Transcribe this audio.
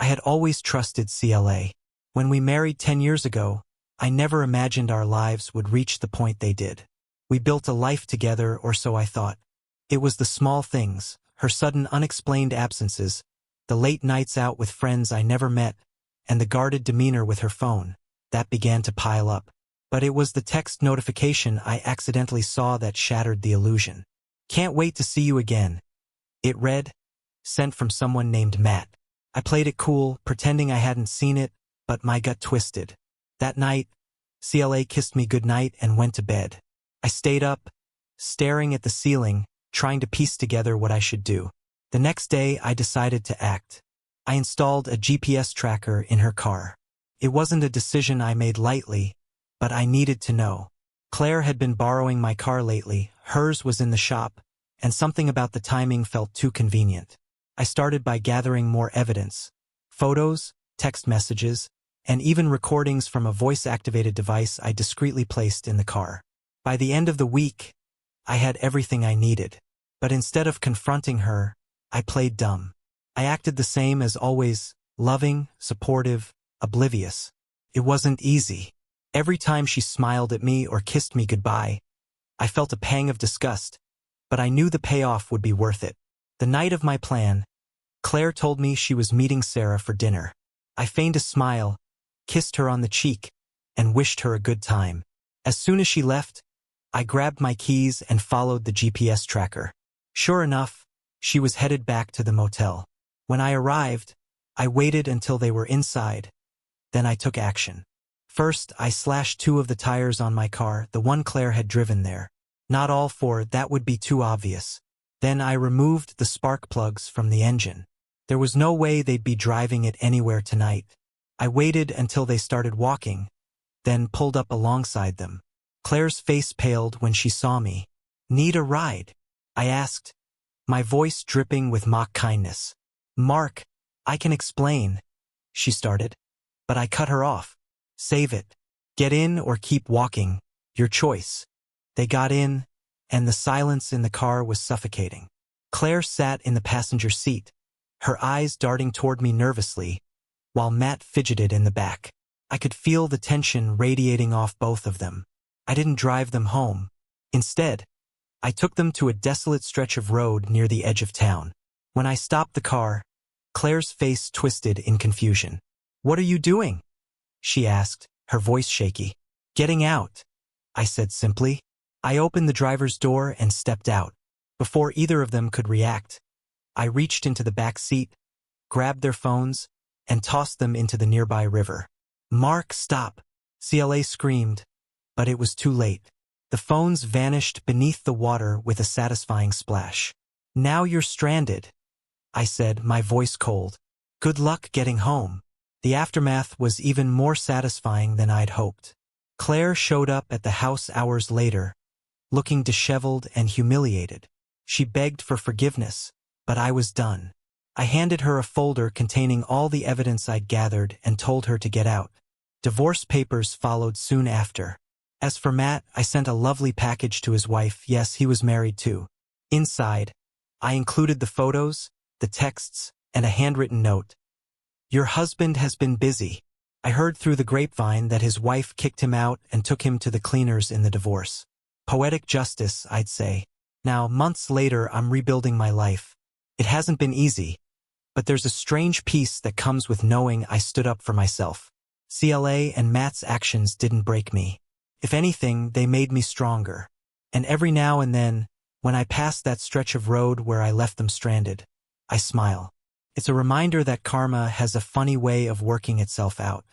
had always trusted CLA. When we married 10 years ago, I never imagined our lives would reach the point they did. We built a life together, or so I thought. It was the small things, her sudden unexplained absences, the late nights out with friends I never met, and the guarded demeanor with her phone, that began to pile up. But it was the text notification I accidentally saw that shattered the illusion. "Can't wait to see you again." It read, sent from someone named Matt. I played it cool, pretending I hadn't seen it, but my gut twisted. That night, CLA kissed me goodnight and went to bed. I stayed up, staring at the ceiling, trying to piece together what I should do. The next day, I decided to act. I installed a GPS tracker in her car. It wasn't a decision I made lightly, but I needed to know. Claire had been borrowing my car lately, hers was in the shop, and something about the timing felt too convenient. I started by gathering more evidence. Photos, text messages, and even recordings from a voice-activated device I discreetly placed in the car. By the end of the week, I had everything I needed. But instead of confronting her, I played dumb. I acted the same as always, loving, supportive, oblivious. It wasn't easy. Every time she smiled at me or kissed me goodbye, I felt a pang of disgust, but I knew the payoff would be worth it. The night of my plan, Claire told me she was meeting Sarah for dinner. I feigned a smile, kissed her on the cheek, and wished her a good time. As soon as she left, I grabbed my keys and followed the GPS tracker. Sure enough, she was headed back to the motel. When I arrived, I waited until they were inside. Then I took action. First, I slashed 2 of the tires on my car, the one Claire had driven there. Not all 4, that would be too obvious. Then I removed the spark plugs from the engine. There was no way they'd be driving it anywhere tonight. I waited until they started walking, then pulled up alongside them. Claire's face paled when she saw me. "Need a ride?" I asked, my voice dripping with mock kindness. "Mark, I can explain," she started, but I cut her off. "Save it. Get in or keep walking. Your choice." They got in, and the silence in the car was suffocating. Claire sat in the passenger seat, her eyes darting toward me nervously, while Matt fidgeted in the back. I could feel the tension radiating off both of them. I didn't drive them home. Instead, I took them to a desolate stretch of road near the edge of town. When I stopped the car, Claire's face twisted in confusion. "What are you doing?" she asked, her voice shaky. "Getting out," I said simply. I opened the driver's door and stepped out. Before either of them could react, I reached into the back seat, grabbed their phones, and tossed them into the nearby river. "Mark, stop!" CLA screamed, but it was too late. The phones vanished beneath the water with a satisfying splash. "Now you're stranded," I said, my voice cold. "Good luck getting home." The aftermath was even more satisfying than I'd hoped. Claire showed up at the house hours later, looking disheveled and humiliated. She begged for forgiveness, but I was done. I handed her a folder containing all the evidence I'd gathered and told her to get out. Divorce papers followed soon after. As for Matt, I sent a lovely package to his wife. Yes, he was married too. Inside, I included the photos, the texts, and a handwritten note. "Your husband has been busy. I heard through the grapevine that his wife kicked him out and took him to the cleaners in the divorce. Poetic justice, I'd say. Now, months later, I'm rebuilding my life. It hasn't been easy, but there's a strange peace that comes with knowing I stood up for myself. CLA and Matt's actions didn't break me. If anything, they made me stronger. And every now and then, when I pass that stretch of road where I left them stranded, I smile. It's a reminder that karma has a funny way of working itself out.